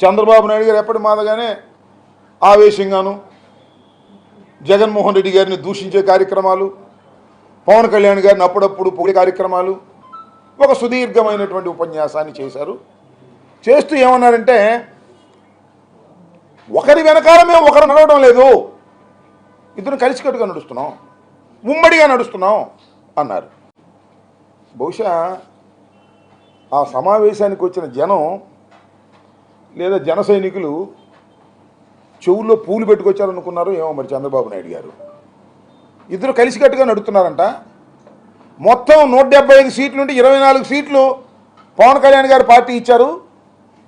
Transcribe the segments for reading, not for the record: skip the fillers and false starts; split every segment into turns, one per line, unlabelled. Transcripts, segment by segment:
చంద్రబాబు నాయుడు గారు ఎప్పటి మాదిరిగానే ఆవేశంగాను జగన్మోహన్ రెడ్డి గారిని దూషించే కార్యక్రమాలు, పవన్ కళ్యాణ్ గారిని అప్పుడప్పుడు పొగిడే కార్యక్రమాలు, ఒక సుదీర్ఘమైనటువంటి ఉపన్యాసాన్ని చేశారు. చేస్తూ ఏమన్నారంటే, ఒకరి వెనకాల మేము ఒకరు నడవడం లేదు, ఇద్దరు కలిసికట్టుగా నడుస్తున్నాం, ఉమ్మడిగా నడుస్తున్నాం అన్నారు. బహుశా ఆ సమావేశానికి వచ్చిన జనం లేదా జన సైనికులు చెవుల్లో పూలు పెట్టుకొచ్చారనుకున్నారు ఏమో మరి. చంద్రబాబు నాయుడు గారు ఇద్దరు కలిసికట్టుగా నడుస్తున్నారంట. మొత్తం 175 సీట్లు నుండి 24 సీట్లు పవన్ కళ్యాణ్ గారు పార్టీ ఇచ్చారు,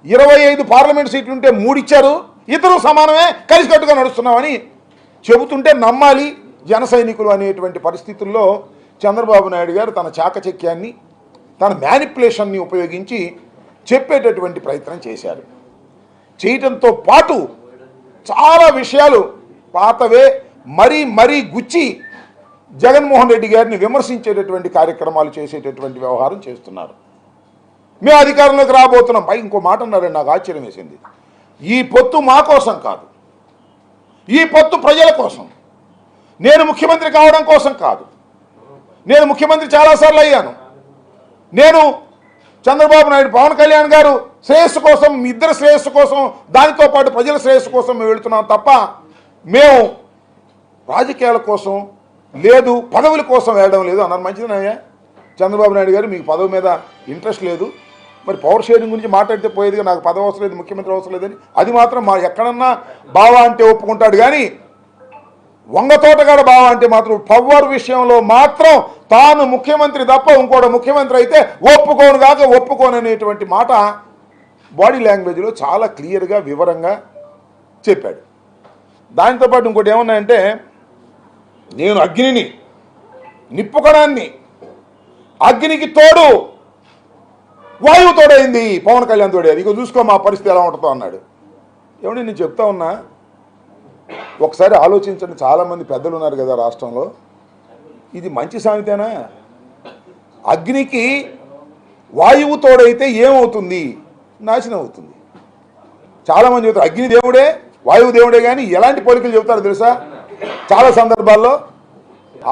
25 పార్లమెంట్ సీట్లు ఉంటే 3 ఇచ్చారు. ఇద్దరు సమానమే, కలిసికట్టుగా నడుస్తున్నామని చెబుతుంటే నమ్మాలి జన సైనికులు అనేటువంటి పరిస్థితుల్లో చంద్రబాబు నాయుడు గారు తన చాకచక్యాన్ని, తన మ్యానిపులేషన్ని ఉపయోగించి చెప్పేటటువంటి ప్రయత్నం చేశారు. చేయటంతో పాటు చాలా విషయాలు పాతవే మరీ మరీ గుచ్చి జగన్మోహన్ రెడ్డి గారిని విమర్శించేటటువంటి కార్యక్రమాలు చేసేటటువంటి వ్యవహారం చేస్తున్నారు. మేము అధికారంలోకి రాబోతున్నాం. పై ఇంకో మాట అన్నారండి, నాకు ఆశ్చర్యం వేసింది. ఈ పొత్తు మా కోసం కాదు, ఈ పొత్తు ప్రజల కోసం, నేను ముఖ్యమంత్రి కావడం కోసం కాదు. నేను ముఖ్యమంత్రి చాలాసార్లు అయ్యాను. నేను చంద్రబాబు నాయుడు, పవన్ కళ్యాణ్ గారు శ్రేయస్సు కోసం, మీ ఇద్దరు శ్రేయస్సు కోసం, దానితో పాటు ప్రజల శ్రేయస్సు కోసం మేము వెళుతున్నాం తప్ప మేము రాజకీయాల కోసం లేదు, పదవుల కోసం వెళ్ళడం లేదు అన్నారు. మంచిదనయ్యా చంద్రబాబు నాయుడు గారు, మీకు పదవి మీద ఇంట్రెస్ట్ లేదు, మరి పవర్ షేరింగ్ గురించి మాట్లాడితే పోయేదిగా, నాకు పదవి అవసరం లేదు, ముఖ్యమంత్రి అవసరం లేదని. అది మాత్రం మా ఎక్కడన్నా బావా అంటే ఒప్పుకుంటాడు, కానీ వంగతోటగాడ బావ అంటే మాత్రం పవర్ విషయంలో మాత్రం తాను ముఖ్యమంత్రి తప్ప ఇంకోటి ముఖ్యమంత్రి అయితే ఒప్పుకోను కాక ఒప్పుకోను అనేటువంటి మాట బాడీ లాంగ్వేజ్లో చాలా క్లియర్గా వివరంగా చెప్పాడు. దాంతోపాటు ఇంకోటి ఏమన్నాయంటే, నేను అగ్నిని, నిప్పుకణాన్ని, అగ్నికి తోడు వాయువు తోడైంది, పవన్ కళ్యాణ్ తోడేది, ఇక చూసుకో మా పరిస్థితి ఎలా ఉంటుందో అన్నాడు. ఏమంటే నేను చెప్తా ఉన్నా, ఒకసారి ఆలోచించండి. చాలామంది పెద్దలు ఉన్నారు కదా రాష్ట్రంలో, ఇది మంచి సామెతేనా? అగ్నికి వాయువు తోడైతే ఏమవుతుంది? నాశనం అవుతుంది. చాలామంది చెబుతారు అగ్ని దేవుడే, వాయువు దేవుడే, కానీ ఎలాంటి పోలికలు చెబుతారో తెలుసా? చాలా సందర్భాల్లో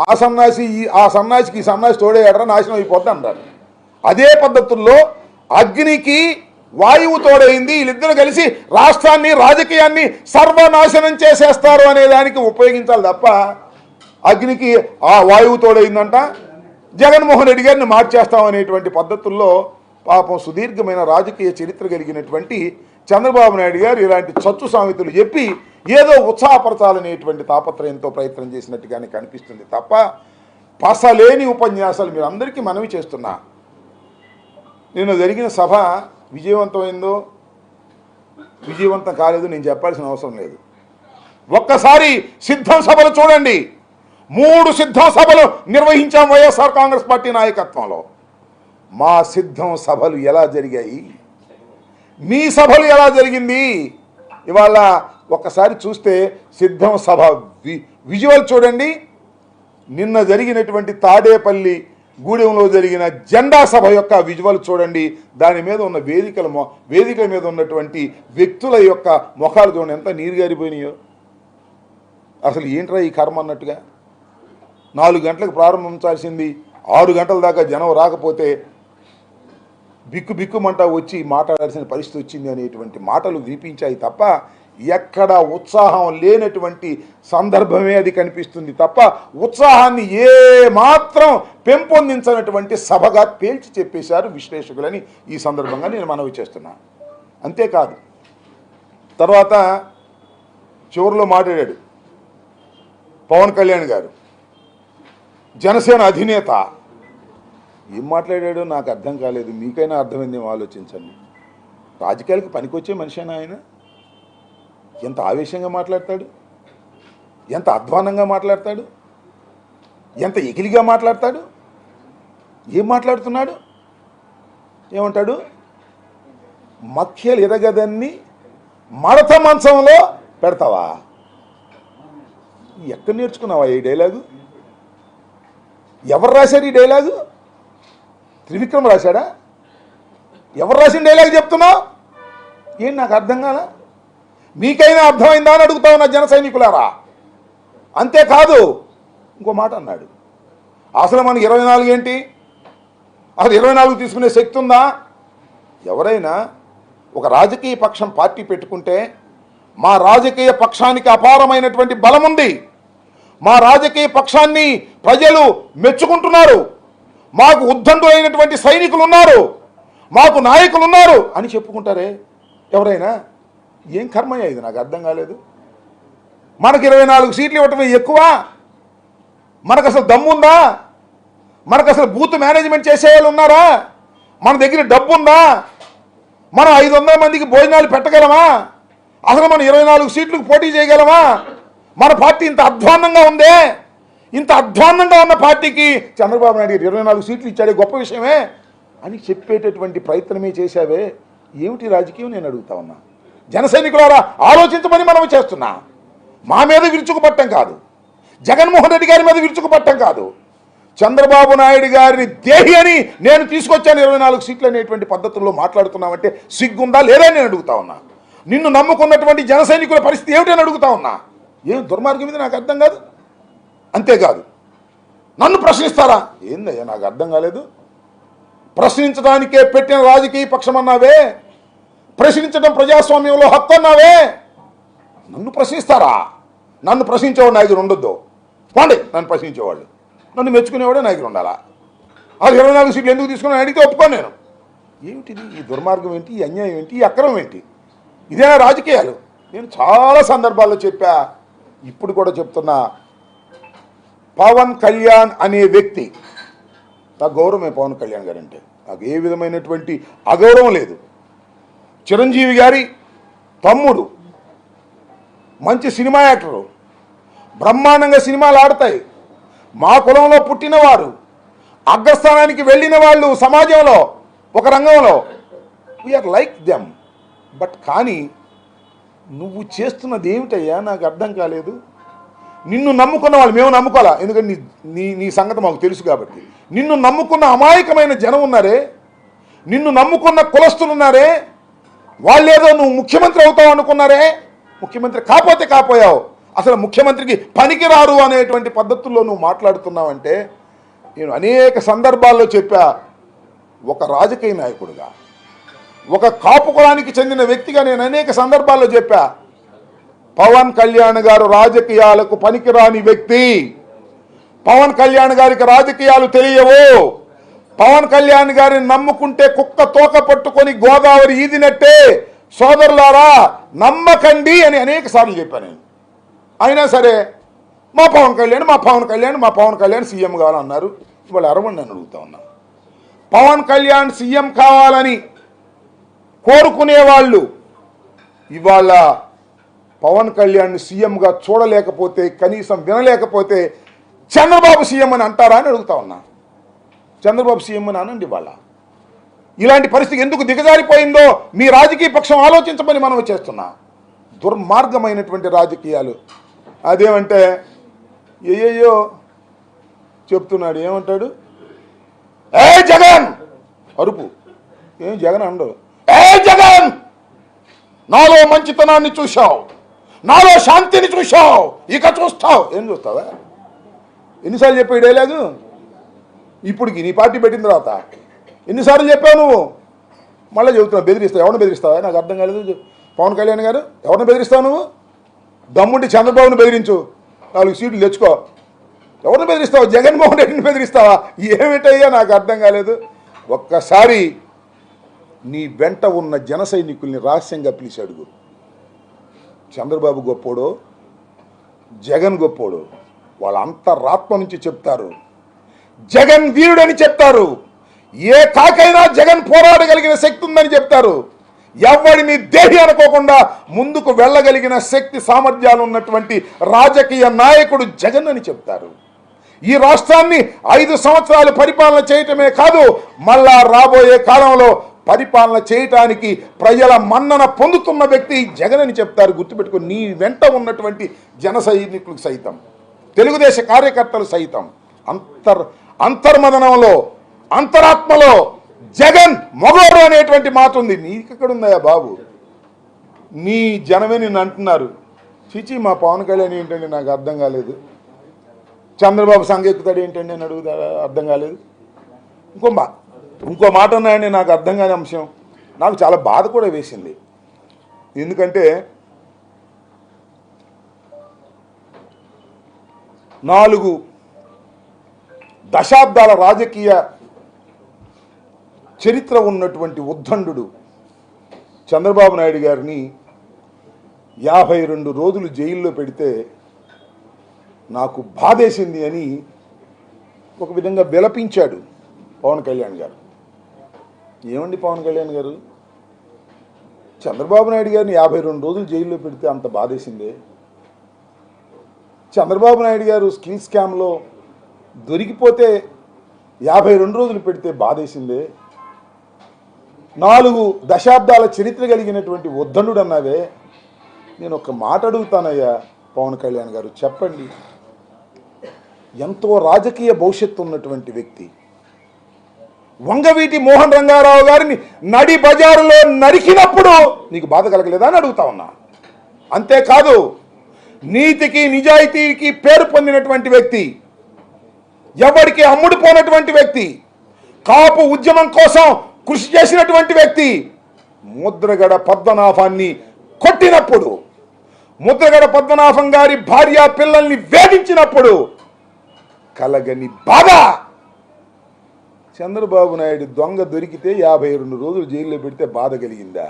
ఆ సన్నాసికి ఈ సన్నాసి తోడేయడరా నాశనం అయిపోద్ది అంటారు. అదే పద్ధతుల్లో అగ్నికి వాయువు తోడైంది, వీళ్ళిద్దరూ కలిసి రాష్ట్రాన్ని, రాజకీయాన్ని సర్వనాశనం చేసేస్తారు అనే దానికి ఉపయోగించాలి తప్ప అగ్నికి ఆ వాయువు తోడైందంట, జగన్మోహన్ రెడ్డి గారిని మార్చేస్తామనేటువంటి పద్ధతుల్లో పాపం సుదీర్ఘమైన రాజకీయ చరిత్ర కలిగినటువంటి చంద్రబాబు నాయుడు గారు ఇలాంటి చచ్చు సామెతలు చెప్పి ఏదో ఉత్సాహపరచాలనేటువంటి తాపత్రయంతో ప్రయత్నం చేసినట్టుగానే కనిపిస్తుంది తప్ప పసలేని ఉపన్యాసాలు మీరు అందరికీ మనవి చేస్తున్నా. నేను జరిగిన సభ విజయవంతమైందో విజయవంతం కాలేదు నేను చెప్పాల్సిన అవసరం లేదు. ఒక్కసారి సిద్ధం సభలు చూడండి. 3 సిద్ధం సభలు నిర్వహించాం వైఎస్ఆర్ కాంగ్రెస్ పార్టీ నాయకత్వంలో. మా సిద్ధం సభలు ఎలా జరిగాయి, మీ సభలు ఎలా జరిగింది? ఇవాళ ఒక్కసారి చూస్తే సిద్ధం సభ విజువల్ చూడండి. నిన్న జరిగినటువంటి తాడేపల్లి గూడెంలో జరిగిన జెండా సభ యొక్క విజువల్ చూడండి. దాని మీద ఉన్న వేదికల మీద ఉన్నటువంటి వ్యక్తుల యొక్క ముఖాలు చూడండి, ఎంత నీరు గారిపోయినాయో. అసలు ఏంట్రా ఈ కర్మ అన్నట్టుగా. 4 గంటలకు ప్రారంభించాల్సింది 6 గంటల దాకా జనం రాకపోతే బిక్కుమంటా వచ్చి మాట్లాడాల్సిన పరిస్థితి వచ్చింది అనేటువంటి మాటలు వినిపించాయి తప్ప ఎక్కడ ఉత్సాహం లేనటువంటి సందర్భమే అది కనిపిస్తుంది తప్ప ఉత్సాహాన్ని ఏ మాత్రం పెంపొందించినటువంటి సభగా తేల్చి చెప్పేశారు విశ్లేషకులని ఈ సందర్భంగా నేను మనవి చేస్తున్నాను. అంతేకాదు, తర్వాత చివరిలో మాట్లాడాడు పవన్ కళ్యాణ్ గారు, జనసేన అధినేత. ఏం మాట్లాడాడో నాకు అర్థం కాలేదు, మీకైనా అర్థమైందేమో ఆలోచించండి. రాజకీయాలకు పనికొచ్చే మనిషినా ఆయన? ఎంత ఆవేశంగా మాట్లాడతాడు, ఎంత అధ్వానంగా మాట్లాడతాడు, ఎంత ఎకిలిగా మాట్లాడతాడు. ఏం మాట్లాడుతున్నాడు? ఏమంటాడు? మఖ్యలు ఎరగదన్ని మడత మంచంలో పెడతావా? ఎక్కడ నేర్చుకున్నావా ఈ డైలాగు? ఎవరు రాశారు ఈ డైలాగు? త్రివిక్రమ్ రాశాడా? ఎవరు రాసిన డైలాగ్ చెప్తున్నావు? ఏం నాకు అర్థం కాల? మీకైనా అర్థమైందా అని అడుగుతా ఉన్నా జన సైనికులారా. అంతేకాదు ఇంకో మాట అన్నాడు, అసలు మనకి 24 ఏంటి, అసలు 24 తీసుకునే శక్తి ఉందా? ఎవరైనా ఒక రాజకీయ పక్షం పార్టీ పెట్టుకుంటే మా రాజకీయ పక్షానికి అపారమైనటువంటి బలం ఉంది, మా రాజకీయ పక్షాన్ని ప్రజలు మెచ్చుకుంటున్నారు, మాకు ఉద్దండులైనటువంటి సైనికులు ఉన్నారు, మాకు నాయకులు ఉన్నారు అని చెప్పుకుంటారే ఎవరైనా. ఏం కర్మయ్య ఇది? నాకు అర్థం కాలేదు. మనకు 24 సీట్లు ఇవ్వటమే ఎక్కువ? మనకు అసలు దమ్ముందా? మనకు అసలు బూత్ మేనేజ్మెంట్ చేసేవాళ్ళు ఉన్నారా? మన దగ్గర డబ్బు ఉందా? మనం 500 మందికి భోజనాలు పెట్టగలమా? అసలు మనం 24 సీట్లకు పోటీ చేయగలమా? మన పార్టీ ఇంత అధ్వాన్నంగా ఉందే. ఇంత అధ్వాన్నంగా ఉన్న పార్టీకి చంద్రబాబు నాయుడు 24 సీట్లు ఇచ్చాడే గొప్ప విషయమే అని చెప్పేటటువంటి ప్రయత్నమే చేశావే. ఏమిటి రాజకీయం నేను అడుగుతా ఉన్నా. జన సైనికులారా ఆలోచించమని మనం చేస్తున్నా. మా మీద విరుచుకుపట్టం కాదు, జగన్మోహన్ రెడ్డి గారి మీద విరుచుకుపట్టం కాదు, చంద్రబాబు నాయుడు గారిని దేహి అని నేను తీసుకొచ్చాను 24 సీట్లు అనేటువంటి పద్ధతుల్లో మాట్లాడుతున్నామంటే సిగ్గుందా లేదా నేను అడుగుతా ఉన్నా. నిన్ను నమ్ముకున్నటువంటి జన సైనికుల పరిస్థితి ఏమిటని అడుగుతా ఉన్నా. ఏం దుర్మార్గం ఇది? నాకు అర్థం కాదు. అంతేకాదు నన్ను ప్రశ్నిస్తారా? ఏందయ్యా నాకు అర్థం కాలేదు. ప్రశ్నించడానికే పెట్టిన రాజకీయ పక్షం అన్నావే, ప్రశ్నించడం ప్రజాస్వామ్యంలో హక్కు అన్నావే, నన్ను ప్రశ్నిస్తారా? నన్ను ప్రశ్నించేవాడు నాయకుడు ఉండొద్దు. పోండి, నన్ను ప్రశ్నించేవాళ్ళు. నన్ను మెచ్చుకునేవాడే నాయకుడు ఉండాలా. అది 24 సీట్లు ఎందుకు తీసుకుని అడిగితే ఒప్పుకోను నేను. ఏమిటిది? ఈ దుర్మార్గం ఏంటి? ఈ అన్యాయం ఏంటి? ఈ అక్రమం ఏంటి? ఇదేనా రాజకీయాలు? నేను చాలా సందర్భాల్లో చెప్పా, ఇప్పుడు కూడా చెప్తున్నా. పవన్ కళ్యాణ్ అనే వ్యక్తి, నాకు గౌరవమే పవన్ కళ్యాణ్ గారు అంటే, నాకు ఏ విధమైనటువంటి అగౌరవం లేదు. చిరంజీవి గారి తమ్ముడు, మంచి సినిమా యాక్టరు, బ్రహ్మాండంగా సినిమాలు ఆడతాయి. మా కులంలో పుట్టినవారు, అగ్రస్థానానికి వెళ్ళిన వాళ్ళు సమాజంలో ఒక రంగంలో, వీఆర్ లైక్ దెమ్. బట్ కానీ నువ్వు చేస్తున్నది ఏమిటయ్యా నాకు అర్థం కాలేదు. నిన్ను నమ్ముకున్న వాళ్ళు, మేము నమ్ముకోవాలా, ఎందుకంటే నీ సంగతి మాకు తెలుసు కాబట్టి. నిన్ను నమ్ముకున్న అమాయకమైన జనం ఉన్నారే, నిన్ను నమ్ముకున్న కులస్తులు ఉన్నారే, వాళ్ళేదో నువ్వు ముఖ్యమంత్రి అవుతావు అనుకున్నారే. ముఖ్యమంత్రి కాకపోతే కాపోయావు, అసలు ముఖ్యమంత్రికి పనికిరారు అనేటువంటి పద్ధతుల్లో నువ్వు మాట్లాడుతున్నావంటే, నేను అనేక సందర్భాల్లో చెప్పా, ఒక రాజకీయ నాయకుడిగా, ఒక కాపు కులానికి చెందిన వ్యక్తిగా నేను అనేక సందర్భాల్లో చెప్పా, పవన్ కళ్యాణ్ గారు రాజకీయాలకు పనికిరాని వ్యక్తి. పవన్ కళ్యాణ్ గారికి రాజకీయాలు తెలియవు. పవన్ కళ్యాణ్ గారిని నమ్ముకుంటే కుక్క తోక పట్టుకొని గోదావరి ఈదినట్టే. సోదరులారా నమ్మకండి అని అనేక సార్లు చెప్పాను నేను. అయినా సరే మా పవన్ కళ్యాణ్ సీఎం కావాలన్నారు. ఇవాళ అరవండి అని అడుగుతా ఉన్నా. పవన్ కళ్యాణ్ సీఎం కావాలని కోరుకునేవాళ్ళు ఇవాళ పవన్ కళ్యాణ్ సీఎంగా చూడలేకపోతే, కనీసం వినలేకపోతే చంద్రబాబు సీఎం అని అంటారా అని అడుగుతా ఉన్నా. చంద్రబాబు సీఎం అని అనండి. ఇవాళ ఇలాంటి పరిస్థితి ఎందుకు దిగజారిపోయిందో మీ రాజకీయ పక్షం ఆలోచించమని మనం చేస్తున్నా. దుర్మార్గమైనటువంటి రాజకీయాలు. అదేమంటే ఏయో చెప్తున్నాడు. ఏమంటాడు? ఏ జగన్ అరుపు. ఏం జగన్ అండు? ఏ జగన్, నాలో మంచితనాన్ని చూశావు, నాలో శాంతిని చూశావు, ఇక చూస్తావు. ఏం చూస్తావా? ఎన్నిసార్లు చెప్పావు డైలాగు? ఇప్పటికి నీ పార్టీ పెట్టిన తర్వాత ఎన్నిసార్లు చెప్పావు నువ్వు? మళ్ళీ చెబుతున్నావు. బెదిరిస్తావు. ఎవరిని బెదిరిస్తావా? నాకు అర్థం కాలేదు. పవన్ కళ్యాణ్ గారు ఎవరిని బెదిరిస్తావు నువ్వు? దమ్ముండి చంద్రబాబుని బెదిరించు, 4 సీట్లు తెచ్చుకో. ఎవరిని బెదిరిస్తావు? జగన్మోహన్ రెడ్డిని బెదిరిస్తావా? ఏమిటయ్యా నాకు అర్థం కాలేదు. ఒక్కసారి నీ వెంట ఉన్న జన సైనికుల్ని రహస్యంగా పిలిచి అడుగు. చంద్రబాబు గొప్పోడో జగన్ గొప్పోడో వాళ్ళ అంతరాత్మ నుంచి చెప్తారు. జగన్ వీరుడని చెప్తారు. ఏ కాకైనా జగన్ పోరాడగలిగిన శక్తి ఉందని చెప్తారు. ఎవడిని దేహి అనుకోకుండా ముందుకు వెళ్ళగలిగిన శక్తి సామర్థ్యాలు ఉన్నటువంటి రాజకీయ నాయకుడు జగన్ అని చెప్తారు. ఈ రాష్ట్రాన్ని 5 సంవత్సరాలు పరిపాలన చేయటమే కాదు, మళ్ళా రాబోయే కాలంలో పరిపాలన చేయటానికి ప్రజల మన్నన పొందుతున్న వ్యక్తి జగన్ అని చెప్తారు. గుర్తుపెట్టుకుని నీ వెంట ఉన్నటువంటి జన సైనికులకు సైతం, తెలుగుదేశ కార్యకర్తలు సైతం అంతర్మదనంలో, అంతరాత్మలో జగన్ మగోడు అనేటువంటి మాట ఉంది. నీకెక్కడుందయ్యా బాబు? నీ జనమే నిన్ను అంటున్నారు. చిచి మా పవన్ కళ్యాణ్ ఏంటండి నాకు అర్థం కాలేదు, చంద్రబాబు సంగెక్కుతాడు ఏంటండి అని అడుగుతా అర్థం కాలేదు. ఇంకో మాట ఉన్నాయండి నాకు అర్థం కాని అంశం, నాకు చాలా బాధ కూడా వేసింది. ఎందుకంటే 4 దశాబ్దాల రాజకీయ చరిత్ర ఉన్నటువంటి ఉద్దండు చంద్రబాబు నాయుడు గారిని 52 రోజులు జైల్లో పెడితే నాకు బాధేసింది అని ఒక విధంగా విలపించాడు పవన్ కళ్యాణ్ గారు. ఏమండి పవన్ కళ్యాణ్ గారు, చంద్రబాబు నాయుడు గారిని 52 రోజులు జైల్లో పెడితే అంత బాధేసిందే? చంద్రబాబు నాయుడు గారు స్కిల్ స్కామ్లో దొరికిపోతే 52 రోజులు పెడితే బాధేసిందే? 4 దశాబ్దాల చరిత్ర కలిగినటువంటి ఉద్దండు అన్నావే. నేను ఒక మాట అడుగుతానయ్యా పవన్ కళ్యాణ్ గారు, చెప్పండి. ఎంతో రాజకీయ భవిష్యత్తు ఉన్నటువంటి వ్యక్తి వంగవీటి మోహన్ రంగారావు గారిని నడి బజారులో నరికినప్పుడు నీకు బాధ కలగలేదా అని అడుగుతా ఉన్నా. అంతేకాదు, నీతికి నిజాయితీకి పేరు పొందినటువంటి వ్యక్తి, ఎవరికి అమ్ముడుపోయినటువంటి వ్యక్తి, కాపు ఉద్యమం కోసం కృషి చేసినటువంటి వ్యక్తి ముద్రగడ పద్మనాభాన్ని కొట్టినప్పుడు, ముద్రగడ పద్మనాభం గారి భార్య పిల్లల్ని వేధించినప్పుడు కలగని బాధ చంద్రబాబు నాయుడు దొంగ దొరికితే 52 రోజులు జైల్లో పెడితే బాధ కలిగిందా?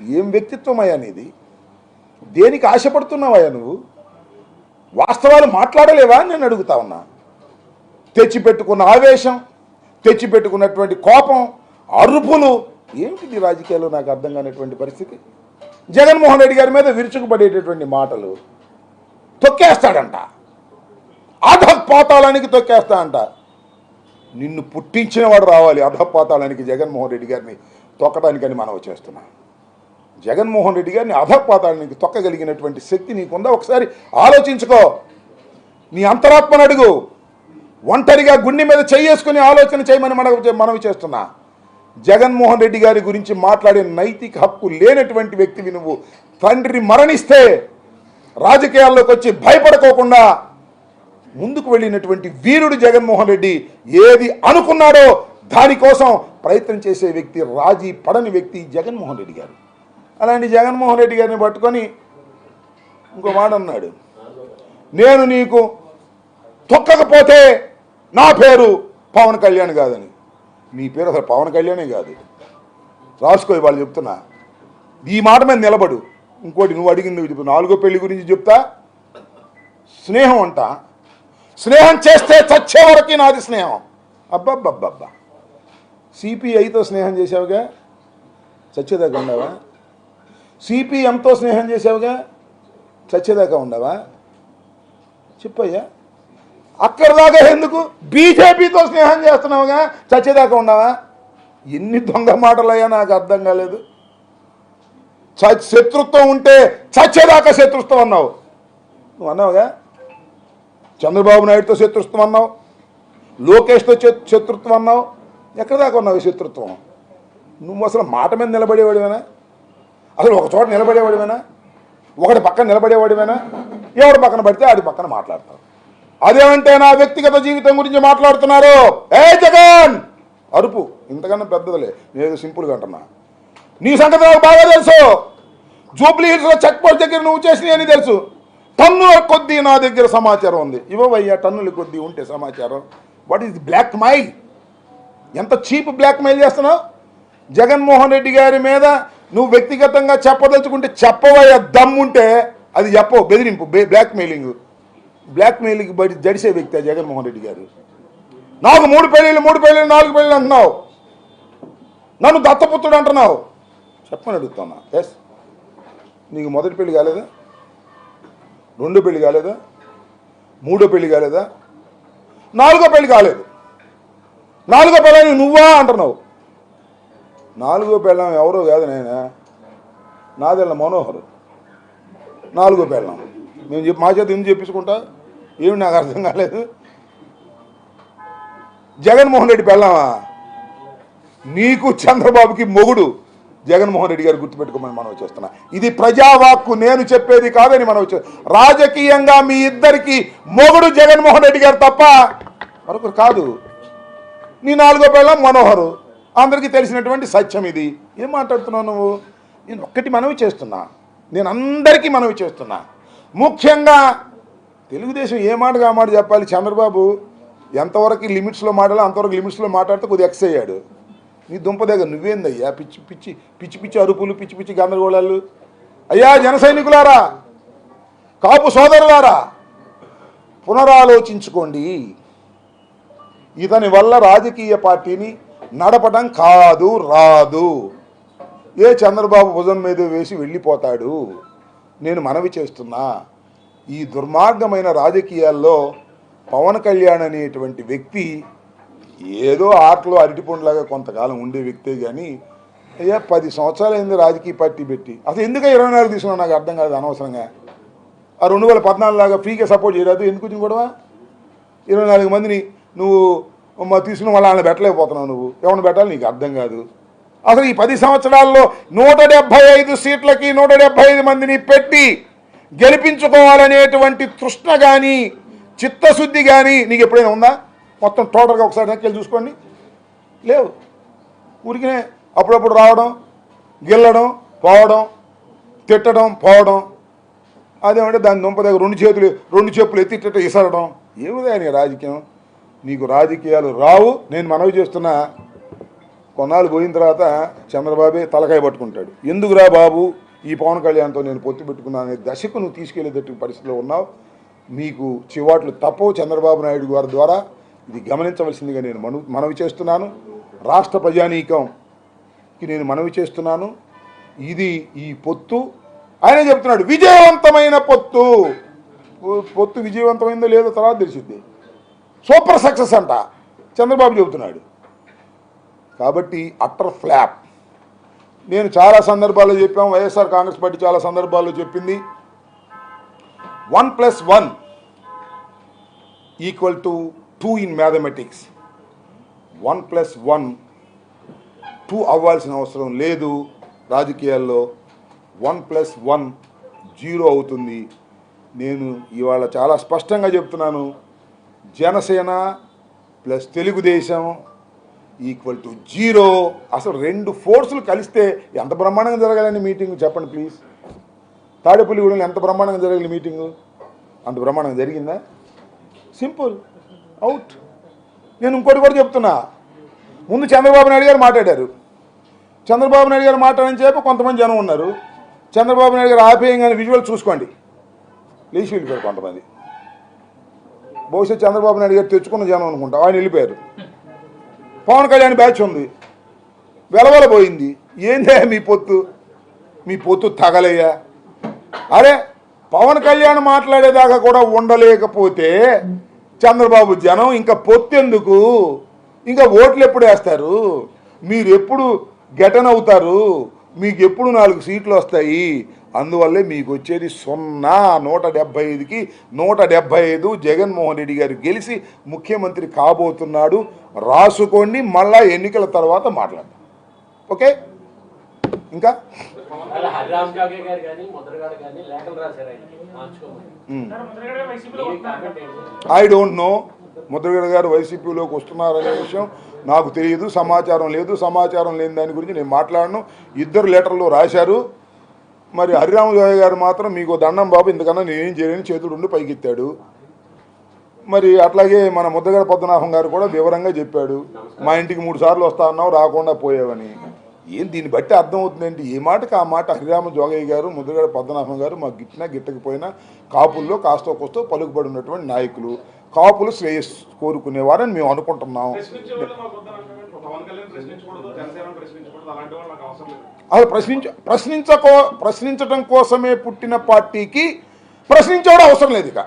ఏం వ్యక్తిత్వమయ్యా నీది? దేనికి ఆశపడుతున్నావయ్యా నువ్వు? వాస్తవాలు మాట్లాడలేవా అని నేను అడుగుతా ఉన్నా. తెచ్చిపెట్టుకున్న ఆవేశం, తెచ్చిపెట్టుకున్నటువంటి కోపం, అరుపులు ఏమిటి రాజకీయాల్లో నాకు అర్థం కానటువంటి పరిస్థితి. జగన్మోహన్ రెడ్డి గారి మీద విరుచుకుపడేటటువంటి మాటలు, తొక్కేస్తాడంట, అధపాతాళానికి తొక్కేస్తా అంట. నిన్ను పుట్టించిన వాడు రావాలి అధపాతాళానికి జగన్మోహన్ రెడ్డి గారిని తొక్కడానికని మనం చేస్తున్నాం. జగన్మోహన్ రెడ్డి గారిని అధపాతాళానికి తొక్కగలిగినటువంటి శక్తి నీకుందా? ఒకసారి ఆలోచించుకో. నీ అంతరాత్మను అడుగు. ఒంటరిగా గుండె మీద చేసుకుని ఆలోచన చేయమని మనవి చేస్తున్నా. జగన్మోహన్ రెడ్డి గారి గురించి మాట్లాడే నైతిక హక్కు లేనటువంటి వ్యక్తివి నువ్వు. తండ్రి మరణిస్తే రాజకీయాల్లోకి వచ్చి భయపడుకోకుండా ముందుకు వెళ్ళినటువంటి వీరుడు జగన్మోహన్ రెడ్డి. ఏది అనుకున్నాడో దానికోసం ప్రయత్నం చేసే వ్యక్తి, రాజీ పడని వ్యక్తి జగన్మోహన్ రెడ్డి గారు. అలాంటి జగన్మోహన్ రెడ్డి గారిని పట్టుకొని ఇంకో మాట అన్నాడు, నేను నీకు తొక్కకపోతే నా పేరు పవన్ కళ్యాణ్ కాదని. నీ పేరు అసలు పవన్ కళ్యాణే కాదు, రాసుకో. వాళ్ళు చెప్తున్నా, ఈ మాట మీద నిలబడు. ఇంకోటి నువ్వు అడిగింది చెప్పు, 4వ పెళ్లి గురించి చెప్తా. స్నేహం అంట, స్నేహం చేస్తే చచ్చే వరకు నాది స్నేహం. అబ్బబ్బబ్బబ్బా, సిపిఐతో స్నేహం చేసావుగా, చచ్చేదాకా ఉండవా? సిపిఎంతో స్నేహం చేసావుగా, చచ్చేదాకా ఉండవా? చెప్పయ్యా, అక్కడ దాకా ఎందుకు? బీజేపీతో స్నేహం చేస్తున్నావుగా, చచ్చేదాకా ఉండవా? ఎన్ని దొంగ మాటలయ్యా, నాకు అర్థం కాలేదు. శత్రుత్వం ఉంటే చచ్చేదాకా శత్రుత్వం అన్నావు. నువ్వు అన్నావుగా, చంద్రబాబు నాయుడుతో శత్రుత్వం అన్నావు, లోకేష్తో శత్రుత్వం అన్నావు. ఎక్కడ దాకా ఉన్నావు ఈ శత్రుత్వం? నువ్వు అసలు మాట మీద నిలబడేవాడివేనా? అసలు ఒక చోట నిలబడేవాడివేనా? ఒకటి పక్కన నిలబడేవాడివేనా? ఎవడు పక్కన పడితే ఆడి పక్కన మాట్లాడతావు. అదేమంటే నా వ్యక్తిగత జీవితం గురించి మాట్లాడుతున్నారు. ఏ జగన్ అరుపు ఇంతకన్నా పెద్దదిలే, నేను సింపుల్గా అంటున్నా. నీ సంగతి నాకు బాగా తెలుసు. జూబ్లీ హిల్స్లో చెక్ పోస్ట్ దగ్గర నువ్వు చేసినాయి అని తెలుసు. టన్నుల కొద్దీ నా దగ్గర సమాచారం ఉంది. ఇవ్వవయ్యా, టన్నుల కొద్దీ ఉంటే సమాచారం. What is blackmail? ఎంత చీప్ బ్లాక్ మెయిల్ చేస్తున్నావు? జగన్మోహన్ రెడ్డి గారి మీద నువ్వు వ్యక్తిగతంగా చెప్పదలుచుకుంటే చెప్పవయ్యా, దమ్ముంటే అది చెప్పవు. బెదిరింపు, బ్లాక్ మెయిలింగ్. బ్లాక్ మెయిలింగ్ బయట జడిసే వ్యక్తి జగన్మోహన్ రెడ్డి గారు. నాకు 3 పెళ్ళిళ్ళు 4 పెళ్ళిళ్ళు అంటున్నావు, నన్ను దత్తపుత్రుడు అంటున్నావు. చెప్పని అడుగుతున్నా. ఎస్, నీకు మొదటి పెళ్లి కాలేదా? 2వ పెళ్లి కాలేదా? 3వ పెళ్లి కాలేదా? 4వ పెళ్లి కాలేదు. 4వ పెళ్ళాన్ని నువ్వా అంటున్నావు. 4వ పెళ్ళం ఎవరో కాదు నాయనా, నాదెళ్ళ మనోహర్ 4వ పెళ్ళం. మేము మా చేత ఎందుకు చెప్పించుకుంటా? ఏమి నాకు అర్థం కాలేదు. జగన్మోహన్ రెడ్డి పెళ్ళామా? నీకు చంద్రబాబుకి మొగుడు. జగన్మోహన్ రెడ్డి గారు గుర్తుపెట్టుకోమని మనవి చేస్తున్నా. ఇది ప్రజావాక్కు, నేను చెప్పేది కాదని మనవి. రాజకీయంగా మీ ఇద్దరికి మొగుడు జగన్మోహన్ రెడ్డి గారు తప్ప మరొకరు కాదు. నీ 4వ పిల్లం మనోహరు, అందరికీ తెలిసినటువంటి సత్యం ఇది. ఏం మాట్లాడుతున్నావు నువ్వు? నేను ఒక్కటి మనవి చేస్తున్నా, నేను అందరికీ మనవి చేస్తున్నా. ముఖ్యంగా తెలుగుదేశం ఏ మాటగా మాట చెప్పాలి. చంద్రబాబు ఎంతవరకు లిమిట్స్లో మాట్లాడాలి అంతవరకు లిమిట్స్లో మాట్లాడితే కొద్దిగా ఎక్స్ అయ్యాడు. నీ దుంప దగ్గర నువ్వేందయ్యా పిచ్చి పిచ్చి పిచ్చి పిచ్చి అరుపులు, పిచ్చి పిచ్చి గందరగోళాలు. అయ్యా జన సైనికులారా, కాపు సోదరులారా, పునరాలోచించుకోండి. ఇతని వల్ల రాజకీయ పార్టీని నడపడం కాదు, రాదు. ఏ చంద్రబాబు భుజం మీద వేసి వెళ్ళిపోతాడు. నేను మనవి చేస్తున్నా, ఈ దుర్మార్గమైన రాజకీయాల్లో పవన్ కళ్యాణ్ అనేటువంటి వ్యక్తి ఏదో ఆటలో అరటిపండులాగా కొంతకాలం ఉండే వ్యక్తే కానీ అయ్యా 10 సంవత్సరాలు అయింది రాజకీయ పార్టీ పెట్టి. అసలు ఎందుకు 24 తీసుకున్నావు నాకు అర్థం కాదు. అనవసరంగా ఆ 2014 లాగా ఫ్రీగా సపోర్ట్ చేయరాదు. ఎందుకు వచ్చింది గొడవ? 24 మందిని నువ్వు తీసుకుని మళ్ళీ వాళ్ళని పెట్టలేకపోతున్నావు. నువ్వు ఎవరిని పెట్టాలి నీకు అర్థం కాదు. అసలు ఈ 10 సంవత్సరాల్లో 175 సీట్లకి 175 మందిని పెట్టి గెలిపించుకోవాలనేటువంటి తృష్ణ కానీ చిత్తశుద్ధి కానీ నీకు ఎప్పుడైనా ఉందా? మొత్తం టోటల్గా ఒకసారి నెక్కెళ్ళి చూసుకోండి. లేవు. ఊరికినే అప్పుడప్పుడు రావడం, గెల్లడం, పోవడం, తిట్టడం, పోవడం. అదేమంటే దాని దుంప దగ్గర 2 చెప్పులు ఎత్తిట్ట ఇసరడం. ఏమిదా నీ రాజకీయం? నీకు రాజకీయాలు రావు. నేను మనవి చేస్తున్నా, కొన్నాళ్ళు పోయిన తర్వాత చంద్రబాబే తలకాయ పట్టుకుంటాడు. ఎందుకురా బాబు ఈ పవన్ కళ్యాణ్తో నేను పొత్తు పెట్టుకున్నాను అనే దశకు నువ్వు తీసుకెళ్లేటట్టు పరిస్థితిలో ఉన్నావు. మీకు చివాట్లు తప్పవు. చంద్రబాబు నాయుడు గారి ద్వారా ఇది గమనించవలసిందిగా నేను మనవి చేస్తున్నాను. రాష్ట్ర ప్రజానీకంకి నేను మనవి చేస్తున్నాను. ఇది ఈ పొత్తు ఆయన చెప్తున్నాడు విజయవంతమైన పొత్తు. పొత్తు విజయవంతమైందో లేదో తర్వాత తెలిసిద్ది. సూపర్ సక్సెస్ అంట చంద్రబాబు చెబుతున్నాడు. కాబట్టి అట్టర్ ఫ్లాప్. నేను చాలా సందర్భాల్లో చెప్పాం, వైఎస్ఆర్ కాంగ్రెస్ పార్టీ చాలా సందర్భాల్లో చెప్పింది 1+1 = 2 ఇన్ మ్యాథమెటిక్స్. 1+1 2 అవ్వాల్సిన అవసరం లేదు. రాజకీయాల్లో 1+1 0 అవుతుంది. నేను ఇవాళ చాలా స్పష్టంగా చెప్తున్నాను, జనసేన ప్లస్ తెలుగుదేశం =0. అసలు 2 ఫోర్సులు కలిస్తే ఎంత బ్రహ్మాండంగా జరగాలని మీటింగ్ చెప్పండి ప్లీజ్. తాడేపల్లిగూడెంలో ఎంత బ్రహ్మాండంగా జరగాలి మీటింగు? అంత బ్రహ్మాండంగా జరిగిందా? Simple, out. నేను ఇంకోటి కూడా చెప్తున్నా. ముందు చంద్రబాబు నాయుడు గారు మాట్లాడారు. చంద్రబాబు నాయుడు గారు మాట్లాడని చెప్పి కొంతమంది జనం ఉన్నారు. చంద్రబాబు నాయుడు గారు ఆపేయంగానే విజువల్ చూసుకోండి, లేచి వెళ్ళిపోయారు కొంతమంది. బహుశా చంద్రబాబు నాయుడు గారు తెచ్చుకున్న జనం అనుకుంటా, ఆయన వెళ్ళిపోయారు. పవన్ కళ్యాణ్ బ్యాచ్ ఉంది, వెలవలబోయింది. ఏందే మీ పొత్తు తగలయ్యా. అరే పవన్ కళ్యాణ్ మాట్లాడేదాకా కూడా ఉండలేకపోతే చంద్రబాబు జనం ఇంకా పొత్తెందుకు? ఇంకా ఓట్లు ఎప్పుడు వేస్తారు? మీరు ఎప్పుడు గెటన్ అవుతారు? మీకు ఎప్పుడు 4 సీట్లు వస్తాయి? అందువల్లే మీకు వచ్చేది 0. 175కి 175 జగన్మోహన్ రెడ్డి గారు గెలిచి ముఖ్యమంత్రి కాబోతున్నాడు. రాసుకోండి, మళ్ళా ఎన్నికల తర్వాత మాట్లాడదాం. ఓకే? ఇంకా ఐ డోంట్ నో. ముద్రగడ గారు వైసీపీలోకి వస్తున్నారనే విషయం నాకు తెలియదు, సమాచారం లేదు. సమాచారం లేని దాని గురించి నేను మాట్లాడను. 2 లెటర్లు రాశారు. మరి హరిరామజోయ గారు మాత్రం మీకు దండం బాబు, ఇంతకన్నా నేనేం చేయలేని చేతుడు ఉండి పైకెత్తాడు. మరి అట్లాగే మన ముద్రగడ పద్మనాభం గారు కూడా వివరంగా చెప్పాడు, మా ఇంటికి 3 సార్లు వస్తా అన్నావు, రాకుండా పోయావని. ఏం దీన్ని బట్టి అర్థమవుతుందంటే ఏ మాటకి ఆ మాట హరిరామ జోగయ్య గారు, ముద్రగడ పద్మనాభం గారు మాకు గిట్టినా గిట్టకపోయినా కాపుల్లో కాస్తో కోస్తో పలుకుబడి ఉన్నటువంటి నాయకులు, కాపులు శ్రేయస్సు కోరుకునేవారని మేము అనుకుంటున్నాం. అది ప్రశ్నించడం కోసమే పుట్టిన పార్టీకి ప్రశ్నించేవాడు అవసరం లేదు. ఇక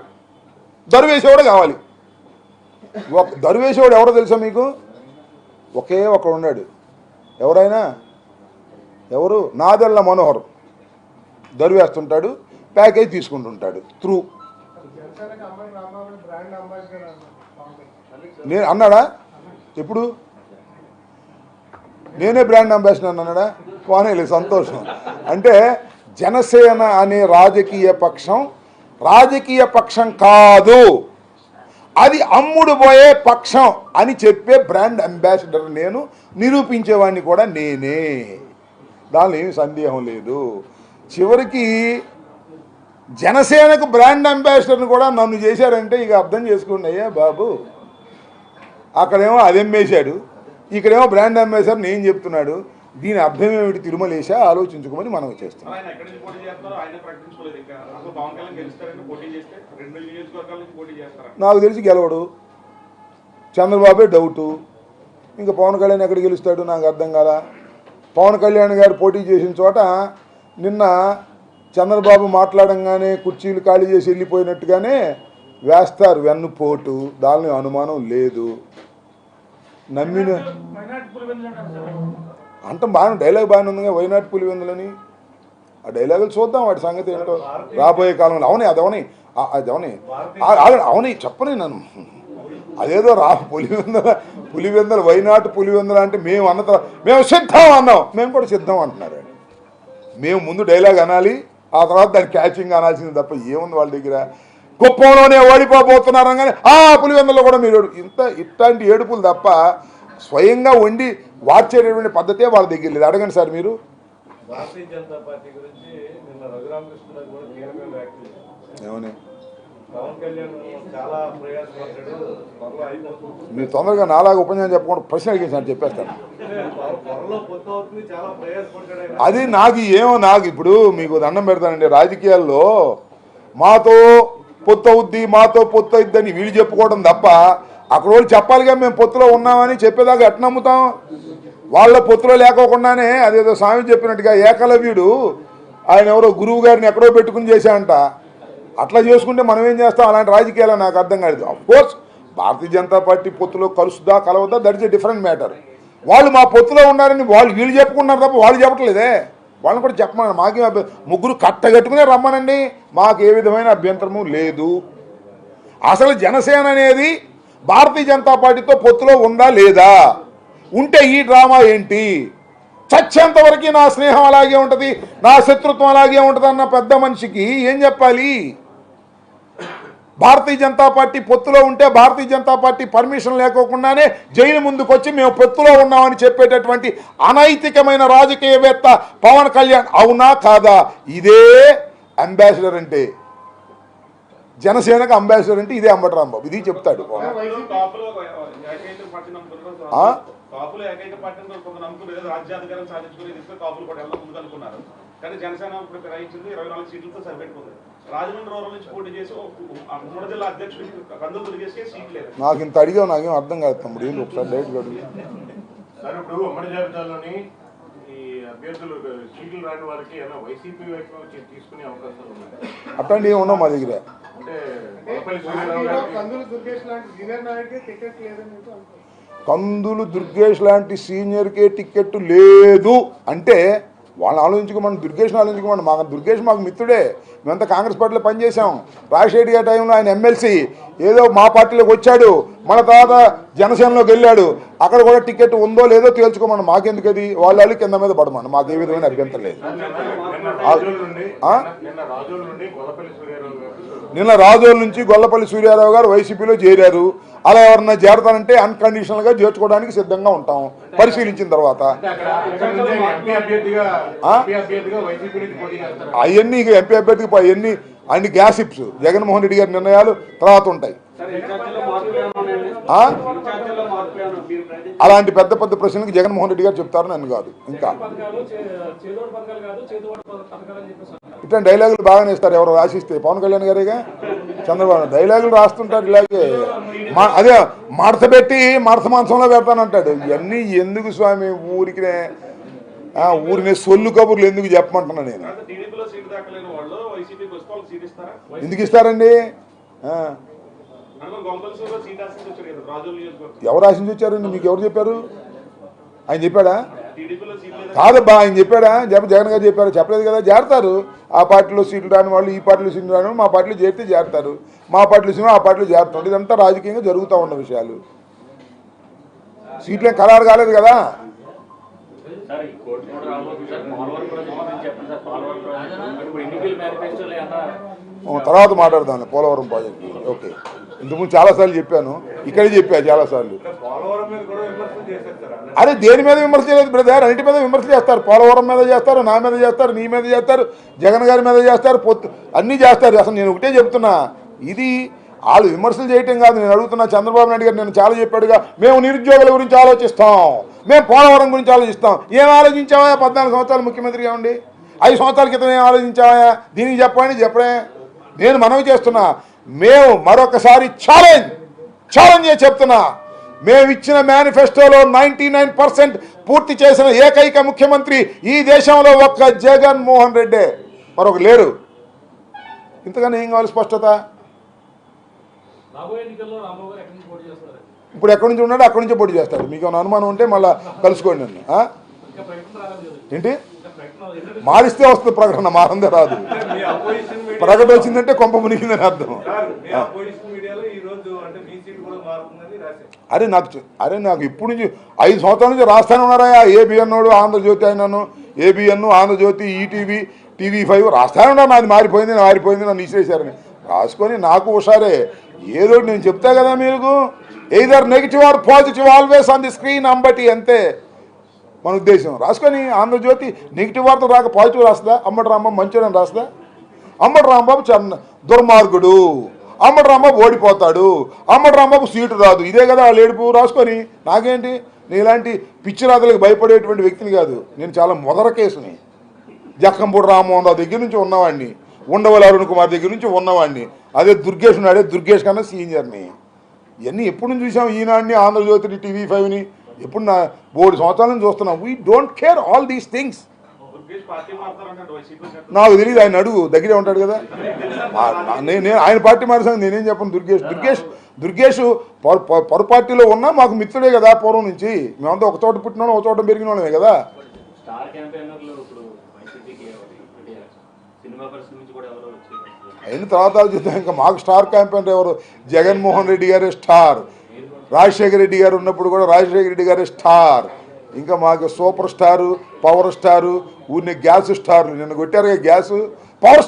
దరువేసేవాడు కావాలి. దరువేసేవాడు ఎవరో తెలుసా మీకు? ఒకే ఒకడు ఉన్నాడు. ఎవరైనా ఎవరు? నాదెళ్ల మనోహర్. దరువేస్తుంటాడు, ప్యాకేజ్ తీసుకుంటుంటాడు త్రూ. నేను అన్నాడా? ఎప్పుడు? నేనే బ్రాండ్ అంబాసిడర్ అన్నాడా? పోనీలే సంతోషం. అంటే జనసేన అనే రాజకీయ పక్షం కాదు, అది అమ్ముడు పోయే పక్షం అని చెప్పే బ్రాండ్ అంబాసిడర్ నేను, నిరూపించేవాడిని కూడా నేనే, దానిలో ఏమి సందేహం లేదు. చివరికి జనసేనకు బ్రాండ్ అంబాసిడర్ని కూడా నన్ను చేశారంటే ఇక అర్థం చేసుకోండి అయ్యా బాబు. అక్కడేమో అది అమ్మేశాడు, ఇక్కడేమో బ్రాండ్ అంబాసిడర్ నేను చెప్తున్నాడు. దీని అర్థం ఏమిటి తిరుమలేశా, ఆలోచించుకోమని మనం చేస్తున్నాం. నాకు తెలిసి గెలవడు, చంద్రబాబే డౌటు, ఇంకా పవన్ కళ్యాణ్ ఎక్కడ గెలుస్తాడు నాకు అర్థం కాల. పవన్ కళ్యాణ్ గారు పోటీ చేసిన చోట నిన్న చంద్రబాబు మాట్లాడంగానే కుర్చీలు ఖాళీ చేసి వెళ్ళిపోయినట్టుగానే వేస్తారు వెన్నుపోటు, దానిలో అనుమానం లేదు. నమ్మిన అంత బాగా డైలాగ్ బాగానే ఉందిగా, వైనాట్ పులివెందులని. ఆ డైలాగులు చూద్దాం వాటి సంగతి ఏంటో రాబోయే కాలంలో. అవునే అది అవని అవునే చెప్పని నన్ను అదేదో పులివెందుల వైనాట్ పులివెందుల అంటే మేము మేము సిద్ధం అన్నాం, మేము కూడా సిద్ధం అంటున్నారు. మేము ముందు డైలాగ్ అనాలి, ఆ తర్వాత దాన్ని క్యాచింగ్ అనాల్సింది తప్ప ఏముంది వాళ్ళ దగ్గర. కుప్పంలోనే ఓడిపోబోతున్నారు కానీ పులివెందులో కూడా మీరు ఇట్లాంటి ఏడుపులు తప్ప స్వయంగా వండి వార్చేటటువంటి పద్ధతే వాళ్ళ దగ్గర లేదు. అడగండి సార్ మీరు.
భారతీయ జనతా పార్టీ గురించి నిన్న రఘురామకృష్ణ కూడా కీలకంగా వ్యాఖ్యలు చేశారు.
ఏమని?
పవన్ కళ్యాణ్ చాలా ప్రయాసపడ్డాడు, త్వరలో అయిపోతుంది.
మీరు తొందరగా నాలాగా ఉపన్యాసం చెప్పకుండా ప్రశ్న అడిగించాను చెప్పేస్తాను.
త్వరలో పొత్తు అవుతుంది, చాలా ప్రయాసపడ్డాడు.
అది నాకు ఇప్పుడు మీకు దండం పెడతానండి. రాజకీయాల్లో మాతో పొత్తు అవుద్ది అని వీళ్ళు చెప్పుకోవడం తప్ప అక్కడ వాళ్ళు చెప్పాలిగా మేము పొత్తులో ఉన్నామని చెప్పేదాకా ఎట్లా నమ్ముతాం? వాళ్ళ పొత్తులో లేకోకుండానే అదేదో స్వామి చెప్పినట్టుగా ఏకలవ్యుడు ఆయన ఎవరో గురువు గారిని ఎక్కడో పెట్టుకుని చేశాడంట. అట్లా చేసుకుంటే మనం ఏం చేస్తాం? అలాంటి రాజకీయాలు నాకు అర్థం కాలేదు. అఫ్కోర్స్ భారతీయ జనతా పార్టీ పొత్తులో కలుస్తుందా కలవద్దా that is a different matter. వాళ్ళు మా పొత్తులో ఉన్నారని వీళ్ళు చెప్పుకున్నారు తప్ప వాళ్ళు చెప్పట్లేదే. వాళ్ళని కూడా చెప్పమని మాకేం ముగ్గురు కట్టగట్టుకునే రమ్మనండి, మాకు ఏ విధమైన అభ్యంతరము లేదు. అసలు జనసేన అనేది భారతీయ జనతా పార్టీతో పొత్తులో ఉందా లేదా? ఉంటే ఈ డ్రామా ఏంటి? చచ్చేంత వరకు నా స్నేహం అలాగే ఉంటుంది, నా శత్రుత్వం అలాగే ఉంటుంది అన్న పెద్ద మనిషికి ఏం చెప్పాలి? భారతీయ జనతా పార్టీ పొత్తులో ఉంటే భారతీయ జనతా పార్టీ పర్మిషన్ లేకోకుండానే జైలు ముందుకు వచ్చి మేము పొత్తులో ఉన్నామని చెప్పేటటువంటి అనైతికమైన రాజకీయవేత్త పవన్ కళ్యాణ్ అవునా కాదా? ఇదే అంబాసిడర్ అంటే, జనసేనకు అంబాసిడర్ అంటే ఇదే అంబటరాంబాబు, ఇది చెప్తాడు.
కాపులు ఏకైక పార్టీని కొంత నమ్ముకుని రాజ్యాధికారం సాధించుకుని కాపులు కూడా ఎలా ముందుకు అనుకున్నారు. కానీ జనసేన ఇప్పుడు ఫిరాయించింది 24 సీట్లతో సరిపెట్టుకుంది. రాజమండ్రి రూరల్ నుంచి పోటీ చేసి 3 జిల్లా అధ్యక్షుడికి కందులు తిరిగేసి సీట్ లేదు.
నాకు ఇంత అడిగావు, నాకేం అర్థం కాదు తమ్ముడు, ఒకసారి డైరెక్ట్ గా
సార్. ఇప్పుడు ఉమ్మడి జాబితాలోని ఈ అభ్యర్థులు సీట్లు రాని వారికి ఏమైనా వైసీపీ వైపు తీసుకునే అవకాశాలు ఉన్నాయి?
అట్లాంటివి ఏమి ఉండవు మా దగ్గర.
అంటే
కందులు దుర్గేష్ లాంటి సీనియర్కే టికెట్ లేదు అంటే వాళ్ళని ఆలోచించుకోమని, దుర్గేష్ని ఆలోచించుకోమని. దుర్గేష్ మాకు మిత్రుడే, మేమంతా కాంగ్రెస్ పార్టీలో పనిచేసాం. రాజశేఖర్ గారి టైంలో ఆయన ఎమ్మెల్సీ ఏదో మా పార్టీలోకి వచ్చాడు, మన తర్వాత జనసేనలోకి వెళ్ళాడు. అక్కడ కూడా టికెట్ ఉందో లేదో తేల్చుకోమని. మాకెందుకు అది? వాళ్ళు కింద మీద పడమని, మాకు ఏ విధమైన అభ్యంతరం లేదు. నిన్న రాజోలు నుంచి గొల్లపల్లి సూర్యారావు గారు వైసీపీలో చేరారు. అలా ఎవరన్నా చేరతానంటే అన్కండిషనల్ గా చేర్చుకోవడానికి సిద్ధంగా ఉంటాం పరిశీలించిన తర్వాత. అవన్నీ ఎంపీ అభ్యర్థికి అవన్నీ అన్ని గ్యాసిప్స్, జగన్మోహన్ రెడ్డి గారి నిర్ణయాలు తర్వాత ఉంటాయి. అలాంటి పెద్ద పెద్ద ప్రశ్నలకు జగన్మోహన్ రెడ్డి గారు చెప్తారు, నన్ను కాదు. ఇంకా ఇట్లా డైలాగులు బాగానే ఇస్తారు, ఎవరు రాసిస్తే. పవన్ కళ్యాణ్ గారేగా, చంద్రబాబు డైలాగులు రాస్తుంటారు ఇలాగే. అదే మడత పెట్టి మడత మాంసంలో పెడతానంటాడు. ఇవన్నీ ఎందుకు స్వామి? ఊరినే సొల్లు కబుర్లు ఎందుకు చెప్పమంటున్నా నేను. ఎందుకు ఇస్తారండి? ఎవరు ఆశించి వచ్చారండి? మీకు ఎవరు చెప్పారు? ఆయన చెప్పాడా? కాదబ్బా, ఆయన చెప్పాడా? జగన్ గారు చెప్పారు? చెప్పలేదు కదా. చేరతారు ఆ పార్టీలో సీట్లు రాని వాళ్ళు, ఈ పార్టీలో సీట్లు రాని వాళ్ళు మా పార్టీలో చేరితే చేరతారు, మా పార్టీలో సీట్లు ఆ పార్టీలో చేరుతారు. ఇదంతా రాజకీయంగా జరుగుతూ ఉన్న విషయాలు. సీట్లేం ఖరారు కాలేదు కదా.
సార్ ఈ కోర్టు కూడా రాబోతుంది సార్. పోలవరం ప్రాజెక్ట్ గురించి చెప్పండి సార్. పోలవరం ప్రాజెక్ట్ ఇప్పుడు ఎన్నికల మేనిఫెస్టోలో ఏమన్నా
తర్వాత మాట్లాడదాం పోలవరం ప్రాజెక్టు. ఓకే, ఇంతకుముందు చాలాసార్లు చెప్పాను, ఇక్కడే చెప్పా చాలాసార్లు.
పోలవరం మీద కూడా విమర్శలు చేశారు సార్.
అరే దేని మీద విమర్శ చేయలేదు బ్రదర్, అన్నిటి మీద విమర్శ చేస్తారు. పోలవరం మీద చేస్తారు, నా మీద చేస్తారు, నీ మీద చేస్తారు, జగన్ గారి మీద చేస్తారు, అన్నీ చేస్తారు. అసలు నేను ఒకటే చెప్తున్నా, ఇది వాళ్ళు విమర్శలు చేయటం కాదు. నేను అడుగుతున్నా, చంద్రబాబు నాయుడు గారు నేను చాలా చెప్పాడుగా, మేము నిరుద్యోగుల గురించి ఆలోచిస్తాం, మేము పోలవరం గురించి ఆలోచిస్తాం. ఏం ఆలోచించావా? 14 సంవత్సరాలు ముఖ్యమంత్రిగా ఉండి 5 సంవత్సరాల క్రితం ఏం ఆలోచించావా? దీనికి చెప్పండి, చెప్పడే. నేను మనవి చేస్తున్నా, మేము మరొకసారి ఛాలెంజ్ చేసి చెప్తున్నా, మేము ఇచ్చిన మేనిఫెస్టోలో 99% పూర్తి చేసిన ఏకైక ముఖ్యమంత్రి ఈ దేశంలో ఒక్క జగన్మోహన్ రెడ్డే, మరొక లేరు. ఇంతకన్నా ఏం కావాలి స్పష్టత? ఇప్పుడు ఎక్కడి నుంచి ఉన్నాడో అక్కడి నుంచే పోటీ చేస్తాడు. మీకు ఏమైనా అనుమానం ఉంటే మళ్ళీ కలుసుకోండి నన్ను. ఏంటి మారిస్తే వస్తుంది ప్రకటన, మారందే రాదు. ప్రకటన వచ్చిందంటే కొంప మునిగిందని అర్థం. అరే నాకు ఇప్పుడు నుంచి 5 సంవత్సరాల నుంచి రాస్తానే ఉన్నారా? ఏబిఎన్ ఆంధ్రజ్యోతి అయినాను, ఏబిఎన్ ఆంధ్రజ్యోతి, ఈటీవీ, TV5 రాస్తానే ఉన్నారు. నాది మారిపోయింది నన్ను ఇసిరేశారని రాసుకొని నాకు హుషారే. ఏదో నేను చెప్తా కదా మీకు, either negative or positive always on the screen Ambati, అంతే మన ఉద్దేశం. రాసుకొని ఆంధ్రజ్యోతి నెగిటివ్ వార్త రాక పాజిటివ్ రాస్తుందా? అంబటి రాంబాబు మంచోడని రాస్తుందా? అంబటి రాంబాబు దుర్మార్గుడు, అంబటి రాంబాబు ఓడిపోతాడు, అంబటి రాంబాబు సీటు రాదు, ఇదే కదా వాళ్ళు ఏడుపు. రాసుకొని నాకేంటి, నేను ఇలాంటి పిచ్చి రాతలకు భయపడేటువంటి వ్యక్తిని కాదు. నేను చాలా మొదల కేసుని, జక్కంపూడి రామ్మోహన్ రావు దగ్గర నుంచి ఉన్నవాడిని, ఉండవల్లి అరుణ్ కుమార్ దగ్గర నుంచి ఉన్నవాడిని, అదే దుర్గేష్ ఉన్నాడే, దుర్గేష్ కన్నా సీనియర్ని. ఇవన్నీ ఎప్పుడు నుంచి చూసాం? ఈనాడిని, ఆంధ్రజ్యోతిని, TV5ని ఎప్పుడు 3 సంవత్సరాల నుంచి చూస్తున్నాం. We don't care all these things. నాకు తెలియదు, ఆయన అడుగు, దగ్గరే ఉంటాడు కదా. నేను ఆయన పార్టీ మారేసాను, నేనేం చెప్పను. దుర్గేష్ పరు పార్టీలో ఉన్నా మాకు మిత్రుడే కదా పూర్వం నుంచి. మేమంతా ఒక చోట పుట్టిన ఒక చోట పెరిగిన వాళ్ళమే కదా. అయిన తర్వాత ఆలోచిద్దాం. ఇంకా మాకు స్టార్ క్యాంపెయినర్ ఎవరు? జగన్మోహన్ రెడ్డి గారే స్టార్. రాజశేఖర రెడ్డి గారు ఉన్నప్పుడు కూడా రాజశేఖర రెడ్డి గారే స్టార్. ఇంకా మాకు సూపర్ స్టారు, పవర్ స్టారు, ఊరిని గ్యాస్ స్టార్. నిన్న కొట్టారు గ్యాస్, పవర్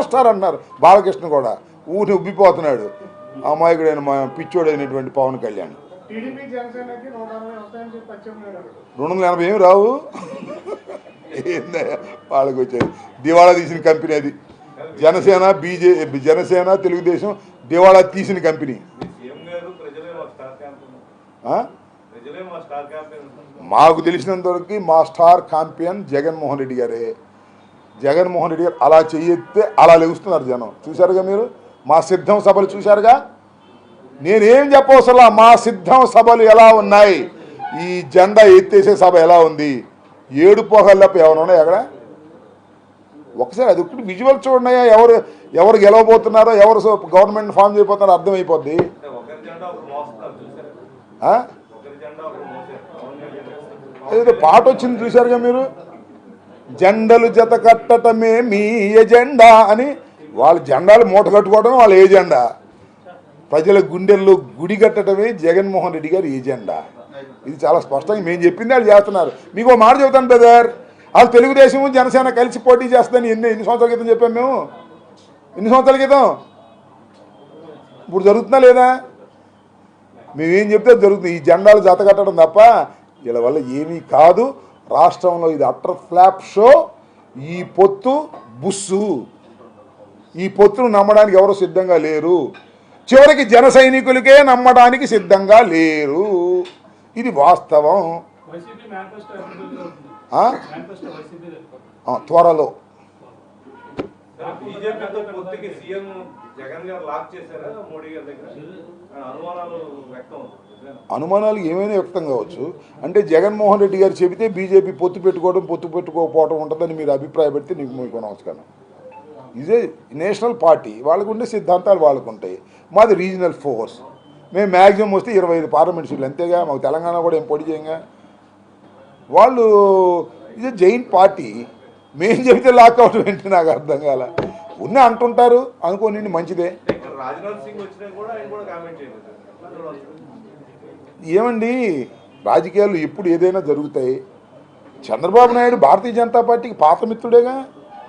స్టార్ అన్నారు. బాలకృష్ణ కూడా ఊరిని ఉబ్బిపోతున్నాడు. అమాయకుడైన మా పిచ్చోడైనటువంటి పవన్ కళ్యాణ్. 280 ఏమి రావు. ఏందా వాళ్ళకి వచ్చేది? దివాళా తీసిన కంపెనీ అది. జనసేన తెలుగుదేశం దివాళా తీసిన కంపెనీ. మాకు తెలిసినంతవరకు మా స్టార్ క్యాంపెయిన్ జగన్మోహన్ రెడ్డి గారే. జగన్మోహన్ రెడ్డి గారు అలా చెయ్యితే అలా లెగుస్తున్నారు జనం. చూశారుగా మీరు మా సిద్ధం సభలు చూశారుగా. నేనేం చెప్పవసలా, మా సిద్ధం సభలు ఎలా ఉన్నాయి, ఈ జెండా ఎత్తేసే సభ ఎలా ఉంది, ఏడుపోగలప్ప ఏమైనా ఉన్నాయి అక్కడ? ఒకసారి అది ఒకటి విజువల్ చూడన్నాయా, ఎవరు గెలవబోతున్నారో, ఎవరు గవర్నమెంట్ ఫామ్ చేయబోతున్నారో అర్థమైపోద్ది. ఏదో పాట వచ్చింది చూశారుగా మీరు, జెండలు జత కట్టటమే మీ ఎజెండా అని. వాళ్ళ జెండాలు మూట కట్టుకోవడమే వాళ్ళ ఏజెండా. ప్రజల గుండెల్లో గుడి కట్టడమే జగన్మోహన్ రెడ్డి గారి ఏజెండా. ఇది చాలా స్పష్టంగా మేము చెప్పింది వాళ్ళు చేస్తున్నారు. మీకు మాట చెబుతాను బ్రదర్, వాళ్ళు తెలుగుదేశం జనసేన కలిసి పోటీ చేస్తుందని ఎన్ని సంవత్సరాల క్రితం చెప్పాము మేము? ఎన్ని సంవత్సరాల క్రితం? ఇప్పుడు జరుగుతుందా లేదా? మేమేం చెప్తే జరుగుతుంది. ఈ జెండాలు జత కట్టడం తప్ప వీళ్ళ వల్ల ఏమీ కాదు. రాష్ట్రంలో ఇది అట్టర్ ఫ్లాప్ షో. ఈ పొత్తు బుస్సు. ఈ పొత్తును నమ్మడానికి ఎవరు సిద్ధంగా లేరు. చివరికి జన సైనికులకే నమ్మడానికి సిద్ధంగా లేరు. ఇది వాస్తవం. త్వరలో అనుమానాలు ఏమైనా వ్యక్తం కావచ్చు. అంటే జగన్మోహన్ రెడ్డి గారు చెబితే బీజేపీ పొత్తు పెట్టుకోకపోవడం ఉంటుందని మీరు అభిప్రాయపడితే మీకు నమస్కారం. ఇదే నేషనల్ పార్టీ, వాళ్ళకు ఉండే సిద్ధాంతాలు వాళ్ళకు ఉంటాయి. మాది రీజనల్ ఫోర్స్. మేము మ్యాక్సిమం వస్తే 25 పార్లమెంట్ సీట్లు అంతేగా. మాకు తెలంగాణ కూడా ఏం పొడి చేయంగా. వాళ్ళు ఇది జైంట్ పార్టీ. మేము చెబితే లాక్ అవడం ఏంటి నాకు అర్థం కాల. ఉన్నా అంటుంటారు, అనుకోని మంచిదే. ఏమండి రాజకీయాలు ఎప్పుడు ఏదైనా జరుగుతాయి. చంద్రబాబు నాయుడు భారతీయ జనతా పార్టీకి పాత మిత్రుడేగా,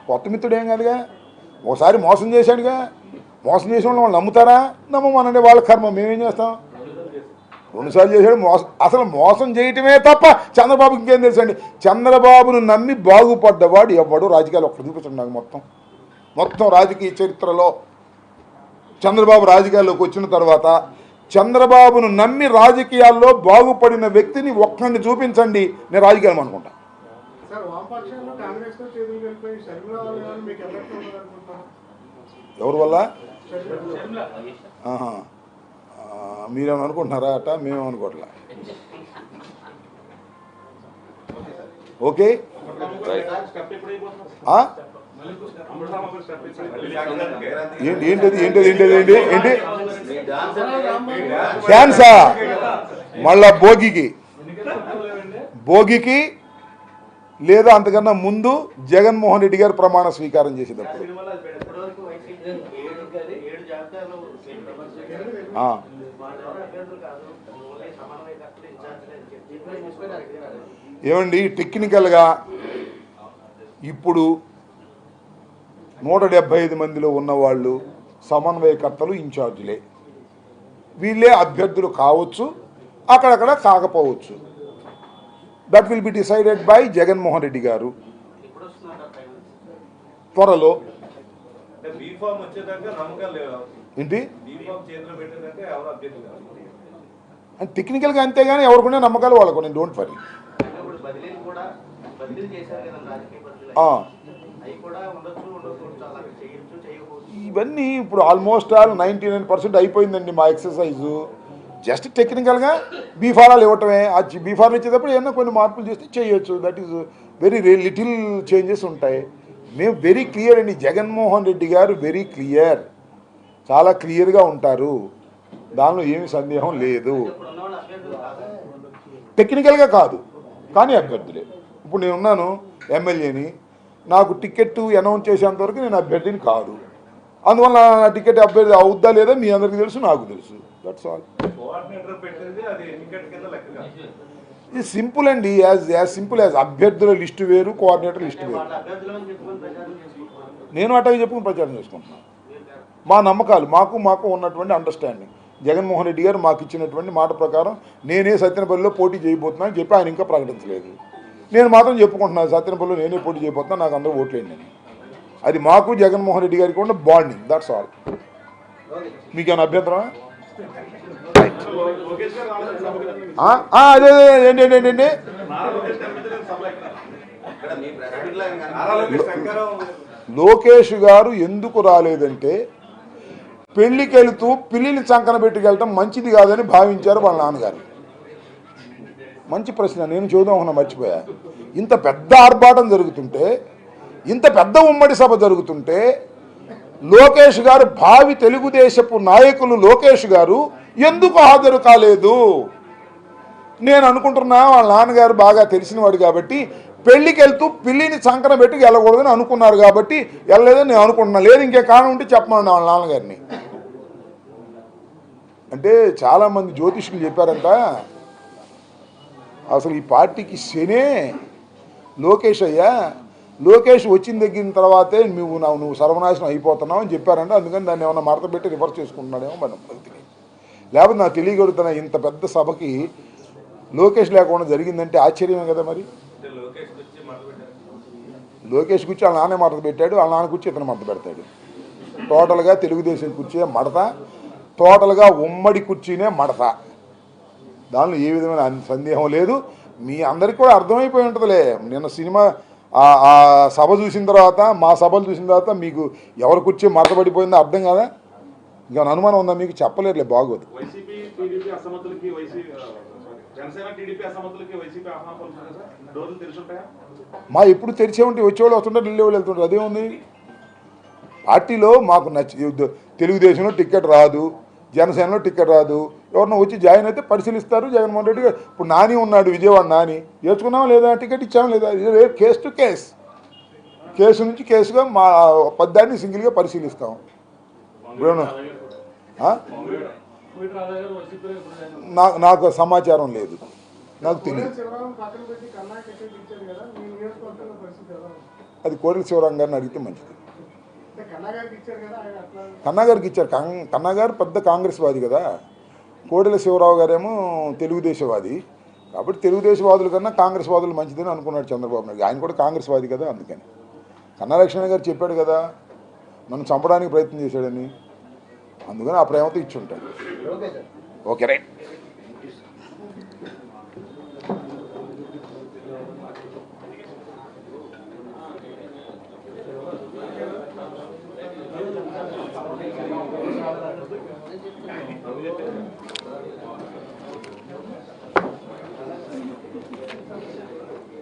కొత్త మిత్రుడేం కాదుగా. ఒకసారి మోసం చేశాడుగా. మోసం చేసిన వాళ్ళు నమ్ముతారా? నమ్మమనండి, వాళ్ళ కర్మ, మేమేం చేస్తాం. 2 సార్లు చేశాడు మోసం. అసలు మోసం చేయటమే తప్ప చంద్రబాబుకి ఇంకేం తెలుసండి. చంద్రబాబును నమ్మి బాగుపడ్డవాడు ఎవడు రాజకీయాలు ఒక్కడు చూపించండి నాకు. మొత్తం రాజకీయ చరిత్రలో చంద్రబాబు రాజకీయాల్లోకి వచ్చిన తర్వాత చంద్రబాబును నమ్మి రాజకీయాల్లో బాగుపడిన వ్యక్తిని ఒక్కడిని చూపించండి, నేను రాజకీయాలు అనుకుంటా. ఎవరి వల్ల? మీరేమని అనుకుంటున్నారా? అట మేమేం అనుకోవట్లే. ఓకే, ఏంటి ఛాన్సా? మళ్ళా భోగికి లేదా అంతకన్నా ముందు జగన్మోహన్ రెడ్డి గారు ప్రమాణ స్వీకారం చేసేటప్పుడు ఏమండి, టెక్నికల్గా ఇప్పుడు 175 మందిలో ఉన్నవాళ్ళు సమన్వయకర్తలు, ఇన్ఛార్జీలే. వీళ్ళే అభ్యర్థులు కావచ్చు, అక్కడక్కడ కాకపోవచ్చు. That will be decided by Jaganmohan Reddy గారు త్వరలో. ఏంటి టెక్నికల్గా అంతేగాని ఎవరికొనే నమ్మకాలు వాళ్ళకు. నేను డోంట్ వరీ. ఇవన్నీ ఇప్పుడు ఆల్మోస్ట్ ఆల్ 99% అయిపోయిందండి మా ఎక్సర్సైజు. జస్ట్ టెక్నికల్గా బీఫారాలు ఇవ్వటమే. ఆ బీఫారాలు ఇచ్చేటప్పుడు ఏమన్నా కొన్ని మార్పులు చేస్తే చేయొచ్చు. That is very little changes ఉంటాయి. మేము వెరీ క్లియర్ అండి. జగన్మోహన్ రెడ్డి గారు వెరీ క్లియర్, చాలా క్లియర్గా ఉంటారు, దానిలో ఏమి సందేహం లేదు. టెక్నికల్గా కాదు కానీ అభ్యర్థులే. ఇప్పుడు నేను ఉన్నాను ఎమ్మెల్యేని, నాకు టికెట్ అనౌన్స్ చేసేంతవరకు నేను అభ్యర్థిని కాదు. అందువల్ల నా టికెట్ అభ్యర్థి అవుద్దా లేదా మీ అందరికీ తెలుసు, నాకు తెలుసు. That's all. ఇది సింపుల్ అండి. యాజ్ సింపుల్ యాజ్ అభ్యర్థుల లిస్టు వేరు, కోఆర్డినేటర్ లిస్టు వేరు. నేను అట్టగా చెప్పుకుని ప్రచారం చేసుకుంటున్నాను. మా నమ్మకాలు, మాకు ఉన్నటువంటి అండర్స్టాండింగ్. జగన్మోహన్ రెడ్డి గారు మాకు ఇచ్చినటువంటి మాట ప్రకారం నేనే సత్యనపల్లిలో పోటీ చేయబోతున్నాను చెప్పి ఆయన ఇంకా ప్రకటించలేదు. నేను మాత్రం చెప్పుకుంటున్నాను సత్యనపల్లిలో నేనే పోటీ చేయబోతున్నాను, నాకు అందరూ ఓట్లేండి అని. అది మాకు జగన్మోహన్ రెడ్డి గారికి ఉన్న బాండింగ్. That's all. మీకేమైనా అభ్యంతరం? అదే ఏంటంటే లోకేష్ గారు ఎందుకు రాలేదంటే పెళ్లికి వెళుతూ పిల్లిని చంకన పెట్టుకెళ్ళటం మంచిది కాదని భావించారు వాళ్ళ నాన్నగారు. మంచి ప్రశ్న, నేను చూద్దాం మర్చిపోయా. ఇంత పెద్ద ఆర్భాటం జరుగుతుంటే, ఇంత పెద్ద ఉమ్మడి సభ జరుగుతుంటే లోకేష్ గారు, భావి తెలుగుదేశపు నాయకులు లోకేష్ గారు ఎందుకు హాజరు కాలేదు? నేను అనుకుంటున్నా వాళ్ళ నాన్నగారు బాగా తెలిసినవాడు కాబట్టి పెళ్లికి వెళ్తూ పిల్లిని చంకన పెట్టి వెళ్ళకూడదని అనుకున్నారు కాబట్టి వెళ్ళలేదని నేను అనుకుంటున్నా. లేదు ఇంకే కారణం ఉంటే చెప్పమన్నా వాళ్ళ నాన్నగారిని. అంటే చాలామంది జ్యోతిష్కులు చెప్పారంట, అసలు ఈ పార్టీకి శనే లోకేష్ అయ్యా, లోకేష్ వచ్చిన దగ్గర తర్వాతే నువ్వు సర్వనాశనం అయిపోతున్నావు అని చెప్పారంట. అందుకని దాన్ని ఏమన్నా మడత పెట్టి రివర్స్ చేసుకుంటున్నాడేమో మన పరిస్థితి. లేకపోతే నాకు తెలియగలుగుతున్నా ఇంత పెద్ద సభకి లోకేష్ లేకుండా జరిగిందంటే ఆశ్చర్యమే కదా. మరి లోకేష్ కూర్చి వాళ్ళ నాన్నే మడత పెట్టాడు, వాళ్ళ నాన్న కూర్చి ఇతను మడత పెడతాడు. టోటల్గా తెలుగుదేశం కూర్చే మడత, టోటల్గా ఉమ్మడి కుర్చీనే మడత. దానిలో ఏ విధమైన సందేహం లేదు. మీ అందరికీ కూడా అర్థమైపోయి ఉంటుందిలే. నిన్న సినిమా ఆ సభ చూసిన తర్వాత, మా సభలు చూసిన తర్వాత మీకు ఎవరు కూర్చో మడత పడిపోయిందో అర్థం కదా. ఇంకా అనుమానం ఉందా మీకు? చెప్పలేరులే, బాగోదు. మా ఎప్పుడు తెరిచే ఉంటే వచ్చేవాళ్ళు వస్తుంటారు, వెళ్ళేవాళ్ళు వెళ్తుంటారు, అదేముంది. పార్టీలో మాకు తెలుగుదేశంలో టికెట్ రాదు, జనసేనలో టికెట్ రాదు, ఎవరినో వచ్చి జాయిన్ అయితే పరిశీలిస్తారు. జగన్మోహన్ రెడ్డి గారు ఇప్పుడు నాని ఉన్నాడు, విజయవాడ నాని, నేర్చుకున్నామా లేదా, టికెట్ ఇచ్చామా లేదా, కేసు టు కేసు, కేసు నుంచి కేసుగా మా పద్దాన్ని సింగిల్గా పరిశీలిస్తాం. నాకు సమాచారం లేదు. నాకు తెలియదు.
శివరాం పక్కన పెట్టి కన్నా టికెట్ ఇచ్చారు కదా, మీ నియోజకవర్గంలో పరిస్థితి ఎలా ఉంది?
అది కోడెల శివరాం గారిని అడిగితే మంచిది.
అంటే కన్నా గారికి ఇచ్చారు కదా, ఆయన అట్లా
కన్నా గారికి ఇచ్చారు. కన్నా గారు పెద్ద కాంగ్రెస్ వాది కదా, కోడెల శివరావు గారేమో తెలుగుదేశవాది. కాబట్టి తెలుగుదేశవాదుల కన్నా కాంగ్రెస్ వాదులు మంచిదని అనుకున్నాడు చంద్రబాబు నాయుడు. ఆయన కూడా కాంగ్రెస్ వాది కదా, అందుకని. కన్నా లక్ష్మణ గారు చెప్పాడు కదా నన్ను చంపడానికి ప్రయత్నం చేశాడని, అందుకని ఆ ప్రేమతో ఇచ్చి ఉంటాడు. Okay right.